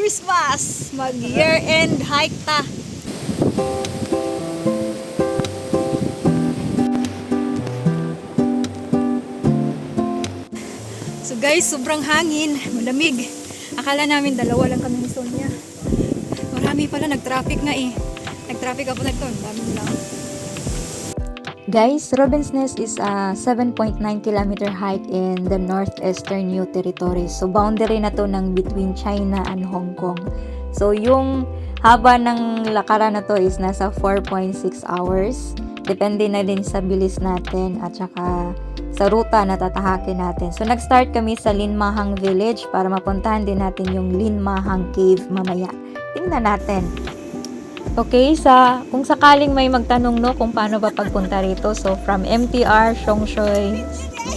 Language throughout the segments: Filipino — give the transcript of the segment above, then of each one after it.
Christmas! Mag-year-end hike ta. So guys, sobrang hangin, malamig. Akala namin dalawa lang kami ni Sonia. Marami pala, nag-traffic nga eh. Nag-traffic ako nagto, dami lang. Guys, Robin's Nest is a 7.9 kilometer hike in the northeastern New Territories. So, boundary na to ng between China and Hong Kong. So, yung haba ng lakaran na to is nasa 4.6 hours. Depende na din sa bilis natin at saka sa ruta na tatahakin natin. So, nag-start kami sa Linmahang Village para mapuntahan din natin yung Linmahang Cave mamaya. Tingnan natin. Okay, kung sakaling may magtanong no kung paano ba pagpunta rito, so from MTR Songshui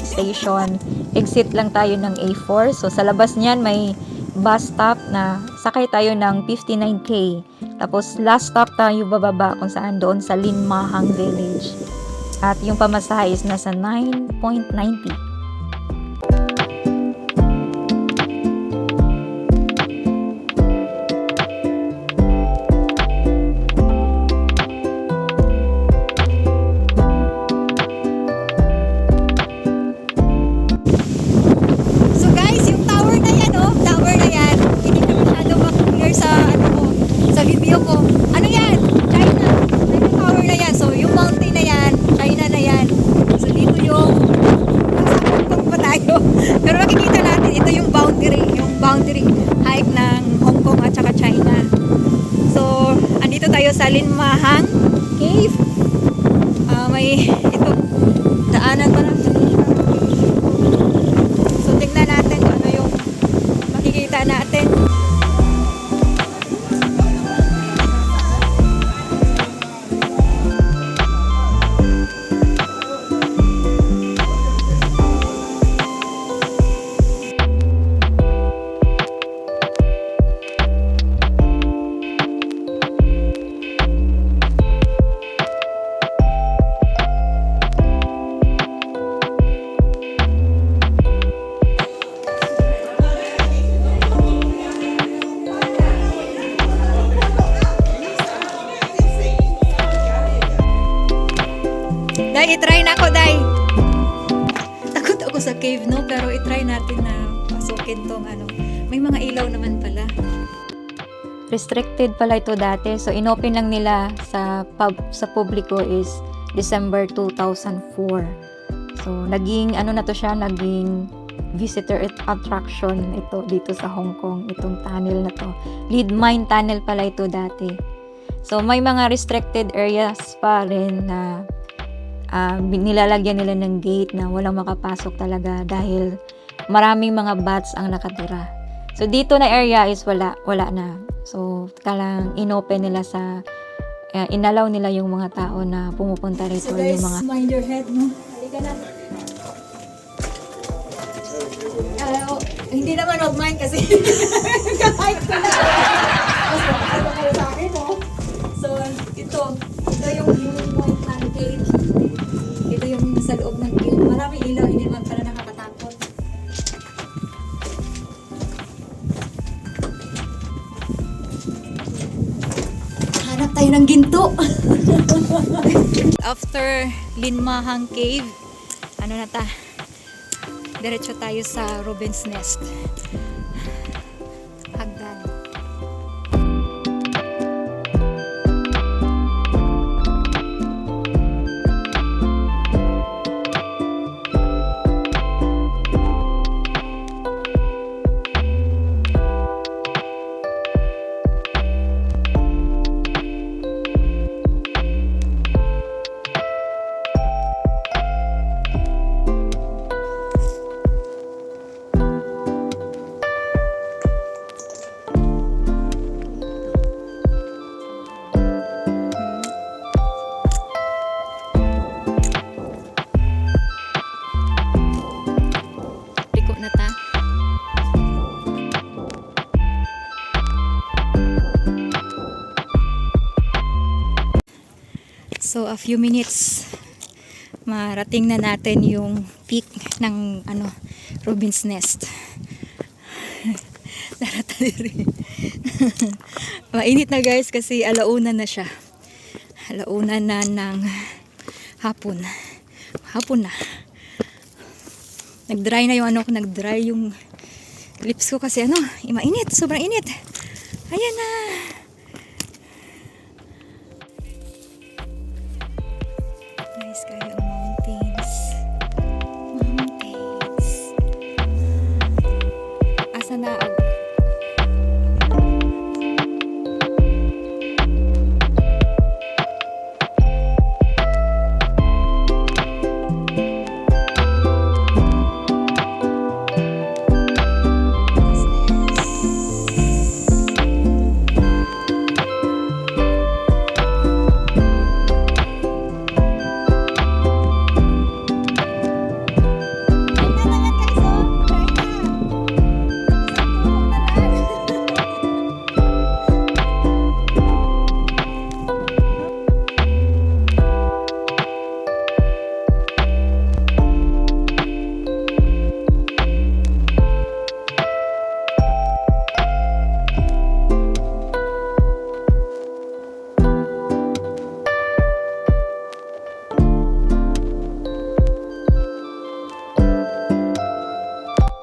Station, exit lang tayo ng A4. So sa labas niyan may bus stop na sakay tayo ng 59K. Tapos last stop tayo bababa kung saan doon sa Linmahang Village. At yung pamasahe is nasa 9.90. Pero makikita natin, ito yung boundary hike ng Hong Kong at saka China. So, andito tayo sa Linmahang Cave. May ito, daanan pa lang. So, tingnan natin kung ano yung makikita natin. Day, itry na ako, Day. Takot ako sa cave, no? Pero itry natin na pasukin tong ano. May mga ilaw naman pala. Restricted pala ito dati. So, inopen lang nila sa publiko is December 2004. So, naging, ano na to siya, naging visitor attraction ito dito sa Hong Kong. Itong tunnel na to. Lead mine tunnel pala ito dati. So, may mga restricted areas pa rin na nilalagyan nila ng gate na walang makapasok talaga dahil maraming mga bats ang nakatira. So, dito na area is wala na. So, kalang inopen nila inalaw nila yung mga tao na pumupunta rito. So guys, yung mga mind your head, no? Halika na. Hindi naman mag-mind kasi kahit ko na. Mas ano kayo sa akin, no? So, ito yung point ng cave. Ito yung sa loob ng cave. Maraming ilaw, hindi naman pala nakakatakot. Hanap tayo ng ginto. After Linmahang Cave, ano na ta? Diretso tayo sa Robin's Nest. Hagdan. So a few minutes marating na natin yung peak ng Robin's Nest. Daratali rin. Mainit na guys kasi alauna na siya. Alauna na ng hapon. Hapon na. Nag-dry na yung ano ko, nag-dry yung lips ko kasi mainit, sobrang init. Ayan na. Nice kayo ang mountains. Mountains. Asa na ang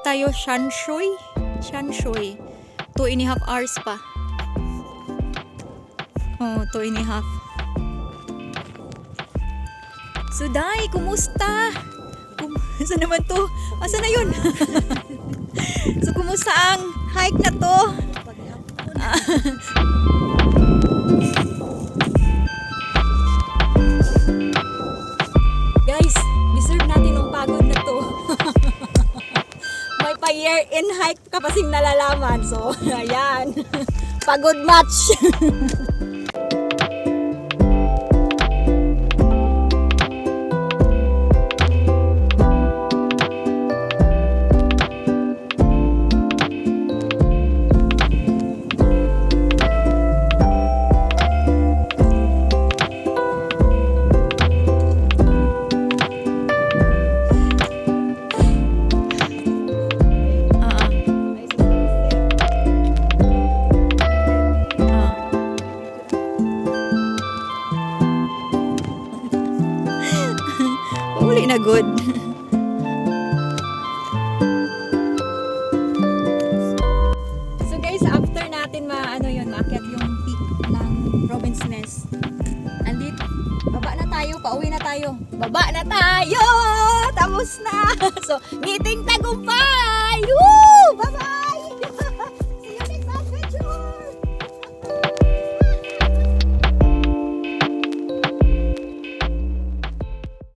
tayo Shanshui. 2.5 hours pa. Oh, 2.5. Suday, kumusta? Saan naman to? Asa na yun? So, kumusta ang hike na to? Guys, deserve natin ang pagod na to. May pa-year in hike ka pasing nalalaman. So, ayan. Pagod match. Uli na good. So guys, after natin maakyat yung peak ng Robin's Nest. Andito, baba na tayo, pauwi na tayo. Baba na tayo! Tapos na! So, meeting tagumpay! Woo!